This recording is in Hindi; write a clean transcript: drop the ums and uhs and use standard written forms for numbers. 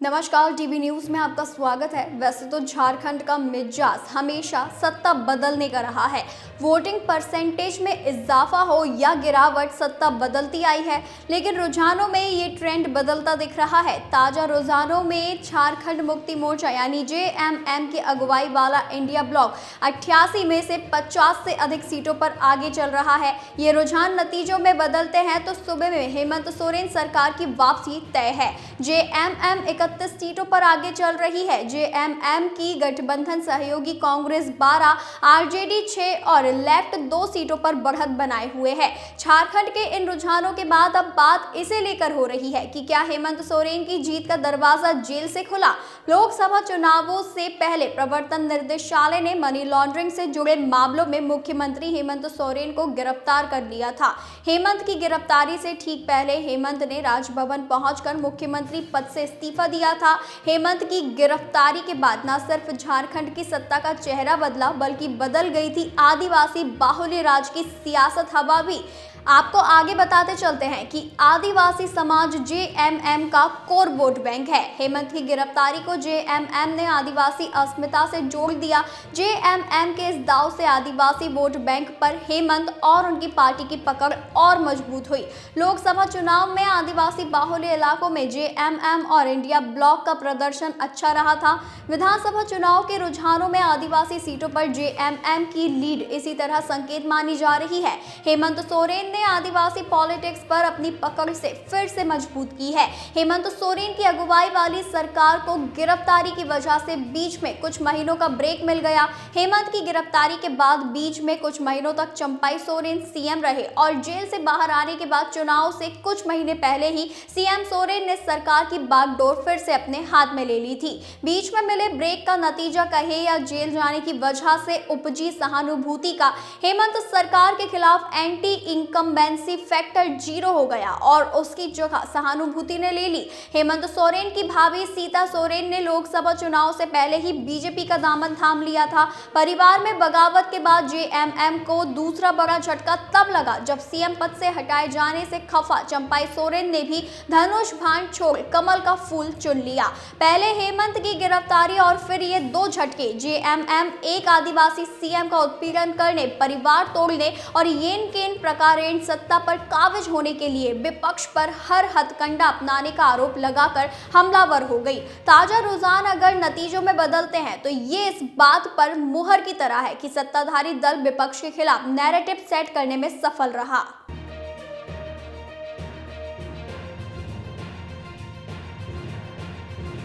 नमस्कार, टीवी न्यूज में आपका स्वागत है। वैसे तो झारखंड का मिजाज हमेशा सत्ता बदलने का रहा है। वोटिंग परसेंटेज में इजाफा हो या गिरावट, सत्ता बदलती आई है, लेकिन रुझानों में ये ट्रेंड बदलता दिख रहा है। ताजा रुझानों में झारखंड मुक्ति मोर्चा यानी जेएमएम की अगुवाई वाला इंडिया ब्लॉक 88 में से 50 से अधिक सीटों पर आगे चल रहा है। ये रुझान नतीजों में बदलते हैं तो सूबे में हेमंत सोरेन सरकार की वापसी तय है। जेएमएम 31 सीटों पर आगे चल रही है। जेएमएम की गठबंधन सहयोगी कांग्रेस 12, आरजेडी 6 और लेफ्ट 2 सीटों पर बढ़त बनाए हुए है। झारखंड के इन रुझानों के बाद अब बात इसे लेकर हो रही है कि क्या हेमंत सोरेन की जीत का दरवाजा जेल से खुला। लोकसभा चुनावों से पहले प्रवर्तन निदेशालय ने मनी लॉन्ड्रिंग से जुड़े मामलों में मुख्यमंत्री हेमंत सोरेन को गिरफ्तार कर लिया था। हेमंत की गिरफ्तारी से ठीक पहले हेमंत ने राजभवन पहुंचकर मुख्यमंत्री पद से इस्तीफा दिया था। हेमंत की गिरफ्तारी के बाद न सिर्फ झारखंड की सत्ता का चेहरा बदला, बल्कि बदल गई थी आदिवासी बाहुल्य राज की सियासत हवा भी। आपको आगे बताते चलते हैं कि आदिवासी समाज जेएमएम का कोर वोट बैंक है। हेमंत की गिरफ्तारी को जेएमएम ने आदिवासी अस्मिता से जोड़ दिया। जेएमएम के इस दाव से आदिवासी वोट बैंक पर हेमंत और उनकी पार्टी की पकड़ और मजबूत हुई। लोकसभा चुनाव में आदिवासी बाहुल्य इलाकों में जेएमएम और इंडिया ब्लॉक का प्रदर्शन अच्छा रहा था। विधानसभा चुनाव के रुझानों में आदिवासी सीटों पर जेएमएम की लीड इसी तरह संकेत मानी जा रही है। हेमंत सोरेन ने आदिवासी पॉलिटिक्स पर अपनी पकड़ से फिर से मजबूत की है। हेमंत सोरेन की अगुवाई वाली सरकार को गिरफ्तारी की वजह से बीच में कुछ महीनों का ब्रेक मिल गया। हेमंत की गिरफ्तारी के बाद बीच में कुछ महीनों तक चंपाई सोरेन सीएम रहे और जेल से बाहर आने के बाद चुनाव से कुछ महीने पहले ही सीएम सोरेन ने सरकार की बागडोर फिर से अपने हाथ में ले ली थी। बीच में मिले ब्रेक का नतीजा कहे या जेल जाने की वजह से उपजी सहानुभूति का हेमंत सरकार के खिलाफ एंटी इनकम्बेंसी फैक्टर 0 हो गया और उसकी जगह सहानुभूति ने ले ली। हेमंत सोरेन की भाभी सीता सोरेन ने लोकसभा चुनाव से पहले ही बीजेपी का दामन थाम लिया था। परिवार में बगावत के बाद जेएमएम को दूसरा बड़ा झटका तब लगा जब सीएम पद से हटाए जाने से खफा चंपाई सोरेन ने भी धनुष बाण छोड़ कमल का फूल चुन लिया। पहले हेमंत की गिरफ्तारी और फिर ये दो झटके। जेएमएम एक आदिवासी सीएम का उत्पीड़न करने, परिवार तोड़ने और येन केन प्रकारेण सत्ता पर काबिज होने के लिए विपक्ष पर हर हथकंडा अपनाने का आरोप लगाकर हमलावर हो गई। ताजा रुझान अगर नतीजों में बदलते हैं तो ये इस बात पर मुहर की तरह है कि सत्ताधारी दल विपक्ष के खिलाफ नैरेटिव सेट करने में सफल रहा।